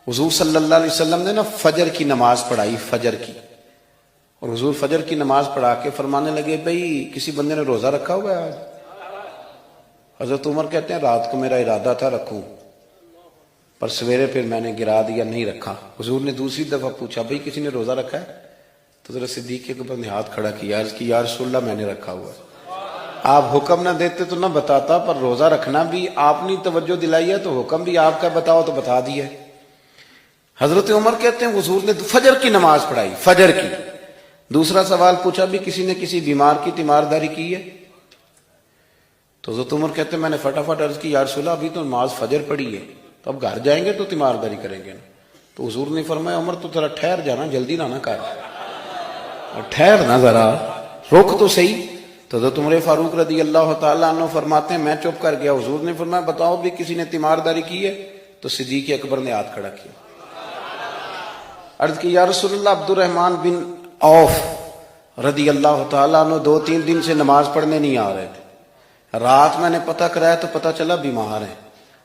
حضور صلی اللہ علیہ وسلم نے نا فجر کی نماز پڑھائی، فجر کی، اور حضور فجر کی نماز پڑھا کے فرمانے لگے بھئی کسی بندے نے روزہ رکھا ہوا ہے آج؟ حضرت عمر کہتے ہیں رات کو میرا ارادہ تھا رکھوں، پر سویرے پھر میں نے گرا دیا، نہیں رکھا۔ حضور نے دوسری دفعہ پوچھا بھئی کسی نے روزہ رکھا ہے؟ تو حضرت صدیق کے اوپر نے ہاتھ کھڑا کیا، عرض کی یا رسول اللہ میں نے رکھا ہوا ہے۔ آپ حکم نہ دیتے تو نہ بتاتا، پر روزہ رکھنا بھی آپ نے توجہ دلائی ہے تو حکم بھی آپ کا بتاؤ تو بتا دیا ہے۔ حضرت عمر کہتے ہیں حضور نے فجر کی نماز پڑھائی، فجر کی۔ دوسرا سوال پوچھا بھی کسی نے کسی بیمار کی تیمارداری کی ہے؟ تو حضرت عمر کہتے ہیں میں نے فٹافٹ عرض کی یا رسول اللہ ابھی تو نماز فجر پڑھی ہے، تو اب گھر جائیں گے تو تیمارداری کریں گے نا۔ تو حضور نے فرمایا عمر تو ذرا ٹھہر جانا، جلدی نہ کر، ٹھہر نہ ذرا، رک تو صحیح۔ تو حضرت عمر فاروق رضی اللہ تعالیٰ عنہ فرماتے ہیں میں چپ کر گیا، حضور نے فرمایا بتاؤ بھی کسی نے تیمارداری کی ہے؟ تو صدیق اکبر نے ہاتھ کھڑا کیا، عرض کی یا رسول اللہ عبد الرحمن بن عوف رضی اللہ تعالیٰ عنہ 2-3 دن سے نماز پڑھنے نہیں آ رہے تھے، رات میں نے پتہ کرایا تو پتہ چلا بیمار ہے،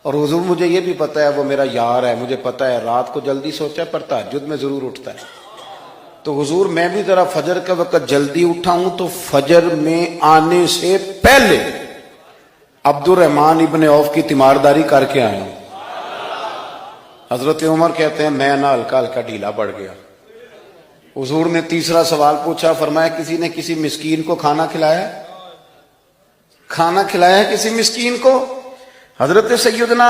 اور حضور مجھے یہ بھی پتہ ہے وہ میرا یار ہے، مجھے پتہ ہے رات کو جلدی سوچا پر تہجد میں ضرور اٹھتا ہے، تو حضور میں بھی ذرا فجر کا وقت جلدی اٹھا ہوں تو فجر میں آنے سے پہلے عبد الرحمن ابن عوف کی تیمارداری کر کے آیا ہوں۔ حضرت عمر کہتے ہیں میں نہ ہلکا ہلکا ڈھیلا پڑ گیا۔ حضور نے تیسرا سوال پوچھا، فرمایا کسی نے کسی مسکین کو کھانا کھلایا؟ کھانا کھلایا کسی مسکین کو؟ حضرت سیدنا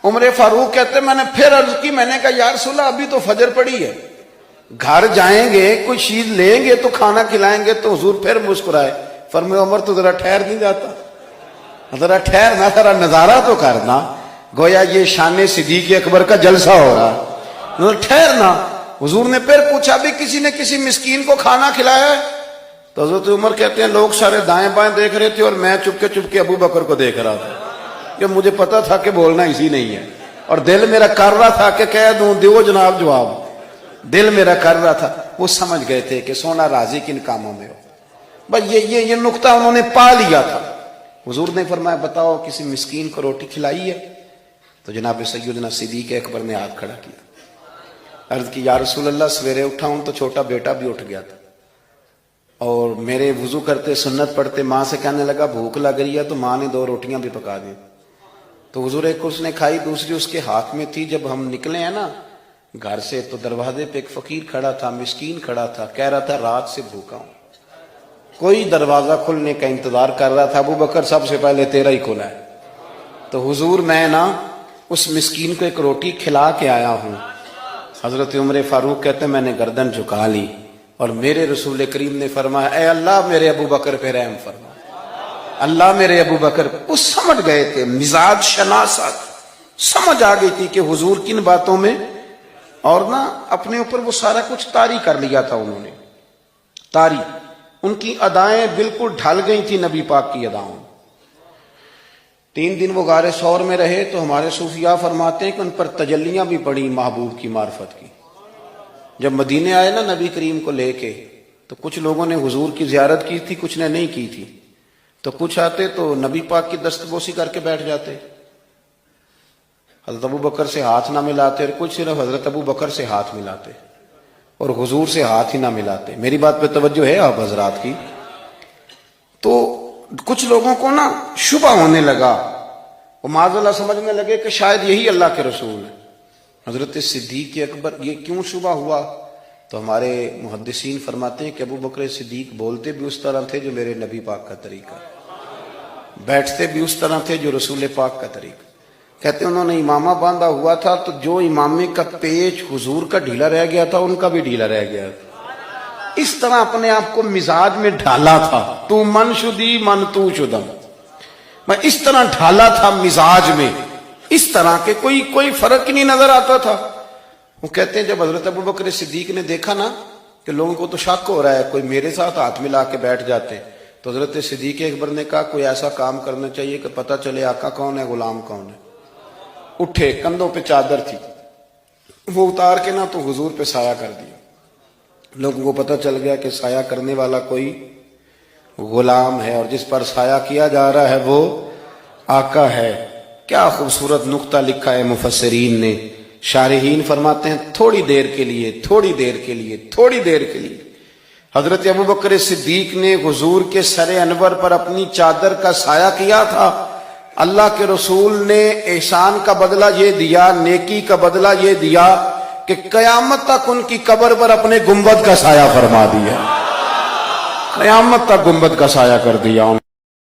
عمر فاروق کہتے ہیں میں نے پھر عرض کی، میں نے کہا یا رسول اللہ ابھی تو فجر پڑی ہے، گھر جائیں گے کوئی چیز لیں گے تو کھانا کھلائیں گے۔ تو حضور پھر مسکرائے، فرمایا عمر تو ذرا ٹھہر نہیں جاتا، ذرا ٹھہر نہ، ذرا نظارہ تو کرنا، گویا یہ شان صدیق اکبر کا جلسہ ہو رہا، ٹھہرنا۔ حضور نے پھر پوچھا بھی کسی نے کسی مسکین کو کھانا کھلایا ہے؟ تو حضرت عمر کہتے ہیں لوگ سارے دائیں بائیں دیکھ رہے تھے اور میں چپ کے ابو بکر کو دیکھ رہا تھا، کہ مجھے پتا تھا کہ بولنا اسی نہیں ہے، اور دل میرا کر رہا تھا کہ کہہ دوں دیو جناب جواب، دل میرا کر رہا تھا۔ وہ سمجھ گئے تھے کہ سونا راضی کن کاموں میں ہو، بس یہ نقطہ انہوں نے پا لیا تھا۔ حضور نے فرمایا بتاؤ کسی مسکین کو روٹی کھلائی ہے؟ تو جناب سیدنا صدیق اکبر نے ہاتھ کھڑا کیا، عرض کی یا رسول اللہ سویرے اٹھا ہوں تو چھوٹا بیٹا بھی اٹھ گیا تھا، اور میرے وضو کرتے سنت پڑھتے ماں سے کہنے لگا بھوک لگ رہی ہے، تو ماں نے 2 روٹیاں بھی پکا دیں، تو حضور ایک اس نے کھائی دوسری اس کے ہاتھ میں تھی۔ جب ہم نکلے ہیں نا گھر سے تو دروازے پہ ایک فقیر کھڑا تھا، مسکین کھڑا تھا، کہہ رہا تھا رات سے بھوکا ہوں، کوئی دروازہ کھلنے کا انتظار کر رہا تھا، ابو بکر سب سے پہلے تیرا ہی کھلا ہے۔ تو حضور میں نا اس مسکین کو ایک روٹی کھلا کے آیا ہوں۔ حضرت عمر فاروق کہتے ہیں میں نے گردن جھکا لی، اور میرے رسول کریم نے فرمایا اے اللہ میرے ابو بکر پہ رحم فرما، اللہ میرے ابو بکر۔ وہ سمجھ گئے تھے، مزاج شناست سمجھ آ گئی تھی کہ حضور کن باتوں میں، اور نا اپنے اوپر وہ سارا کچھ طاری کر لیا تھا انہوں نے، طاری، ان کی ادائیں بالکل ڈھل گئی تھی نبی پاک کی اداؤں۔ 3 دن وہ غار ثور میں رہے تو ہمارے صوفیاء فرماتے ہیں کہ ان پر تجلیاں بھی پڑی محبوب کی معرفت کی۔ جب مدینے آئے نا نبی کریم کو لے کے، تو کچھ لوگوں نے حضور کی زیارت کی تھی، کچھ نے نہیں کی تھی، تو کچھ آتے تو نبی پاک کی دستبوسی کر کے بیٹھ جاتے، حضرت ابو بکر سے ہاتھ نہ ملاتے، اور کچھ صرف حضرت ابو بکر سے ہاتھ ملاتے اور حضور سے ہاتھ ہی نہ ملاتے۔ میری بات پہ توجہ ہے آپ حضرات کی؟ تو کچھ لوگوں کو نا شبہ ہونے لگا، وہ معاذ اللہ سمجھنے لگے کہ شاید یہی اللہ کے رسول ہے۔ حضرت صدیق اکبر، یہ کیوں شبہ ہوا؟ تو ہمارے محدثین فرماتے ہیں کہ ابو بکر صدیق بولتے بھی اس طرح تھے جو میرے نبی پاک کا طریقہ، بیٹھتے بھی اس طرح تھے جو رسول پاک کا طریقہ۔ کہتے ہیں انہوں نے امامہ باندھا ہوا تھا تو جو امامے کا پیچ حضور کا ڈھیلا رہ گیا تھا ان کا بھی ڈھیلا رہ گیا تھا، اس طرح اپنے آپ کو مزاج میں ڈھالا تھا، تو من شدی من تو شدم، میں اس طرح ڈھالا تھا مزاج میں، اس طرح کہ کوئی فرق ہی نہیں نظر آتا تھا۔ وہ کہتے ہیں جب حضرت ابو بکر صدیق نے دیکھا نا کہ لوگوں کو تو شک ہو رہا ہے، کوئی میرے ساتھ ہاتھ ملا کے بیٹھ جاتے، تو حضرت صدیق اکبر نے کہا کوئی ایسا کام کرنا چاہیے کہ پتہ چلے آقا کون ہے غلام کون ہے۔ اٹھے، کندھوں پہ چادر تھی، وہ اتار کے نا تو حضور پہ سایہ کر دیا، لوگوں کو پتہ چل گیا کہ سایہ کرنے والا کوئی غلام ہے، اور جس پر سایہ کیا جا رہا ہے وہ آقا ہے۔ کیا خوبصورت نقطہ لکھا ہے مفسرین نے، شارحین فرماتے ہیں تھوڑی دیر کے لیے، تھوڑی دیر کے لیے، تھوڑی دیر کے لیے حضرت ابوبکر صدیق نے حضور کے سر انور پر اپنی چادر کا سایہ کیا تھا۔ اللہ کے رسول نے احسان کا بدلہ یہ دیا، نیکی کا بدلہ یہ دیا کہ قیامت تک ان کی قبر پر اپنے گنبد کا سایہ فرما دیا، قیامت تک گنبد کا سایہ کر دیا۔